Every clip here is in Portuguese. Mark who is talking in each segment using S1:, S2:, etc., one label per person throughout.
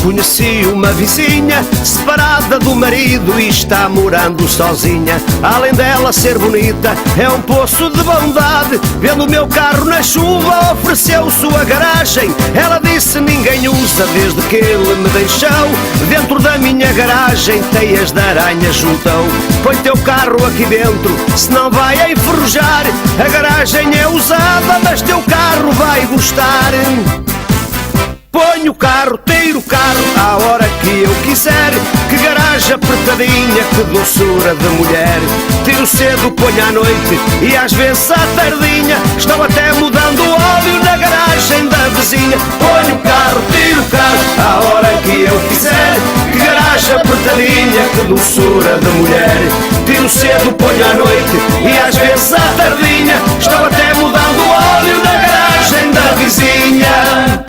S1: Conheci uma vizinha separada do marido e está morando sozinha. Além dela ser bonita, é um poço de bondade. Vendo o meu carro na chuva, ofereceu sua garagem. Ela disse ninguém usa desde que ele me deixou. Dentro da minha garagem teias de aranha juntou. Põe teu carro aqui dentro, senão vai enferrujar. A garagem é usada, mas teu carro vai gostar. Ponho o carro, tiro o carro à hora que eu quiser. Que garagem apertadinha, que doçura de mulher. Tiro cedo, ponho à noite e às vezes à tardinha. Estou até mudando o óleo na garagem da vizinha. Ponho o carro, tiro o carro à hora que eu quiser. Que garagem apertadinha, que doçura de mulher. Tiro cedo, ponho à noite e às vezes à tardinha. Estou até mudando o óleo na garagem da vizinha.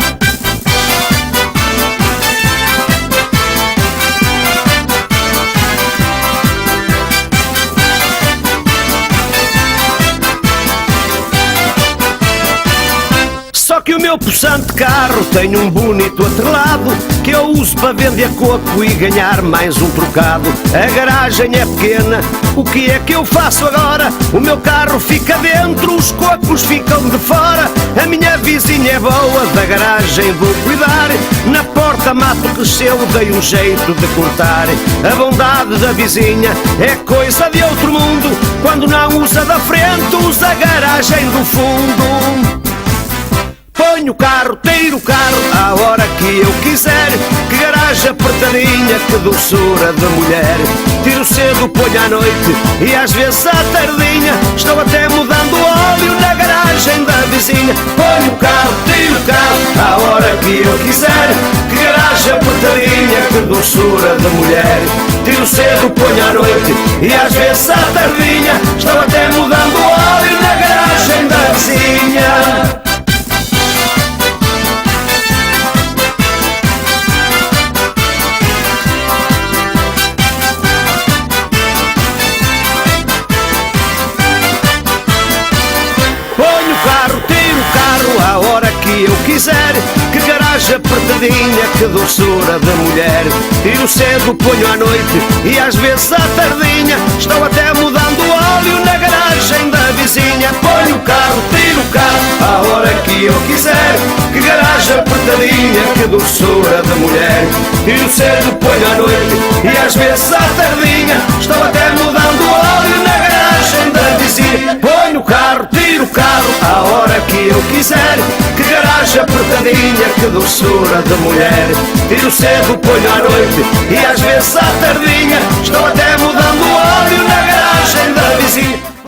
S1: Só que o meu possante carro tem um bonito atrelado que eu uso para vender coco e ganhar mais um trocado. A garagem é pequena, o que é que eu faço agora? O meu carro fica dentro, os cocos ficam de fora. A minha vizinha é boa, da garagem vou cuidar. Na porta mato cresceu, dei um jeito de cortar. A bondade da vizinha é coisa de outro mundo. Quando não usa da frente, usa a garagem do fundo. Ponho o carro, tiro o carro à hora que eu quiser. Que garagem apertadinha, que doçura de mulher. Tiro cedo, ponho à noite e às vezes à tardinha. Estou até mudando o óleo na garagem da vizinha. Ponho o carro, tiro o carro à hora que eu quiser. Que garagem apertadinha, que doçura de mulher. Tiro cedo, ponho à noite e às vezes à tardinha. Estou até mudando o óleo na garagem da vizinha. À hora que eu quiser. Que garagem apertadinha, que doçura de mulher. Tiro cedo, ponho à noite e às vezes à tardinha. Estou até mudando o óleo na garagem da vizinha. Ponho o carro, tiro o carro à hora que eu quiser. Que garagem apertadinha, que doçura de mulher. Tiro cedo, ponho à noite e às vezes à tardinha. Estou até mudando o óleo na garagem da vizinha. Ponho o carro, tiro o carro à hora que eu quiser. Que garagem apertadinha, que doçura de mulher. Tiro cedo, ponho à noite e às vezes à tardinha. Estou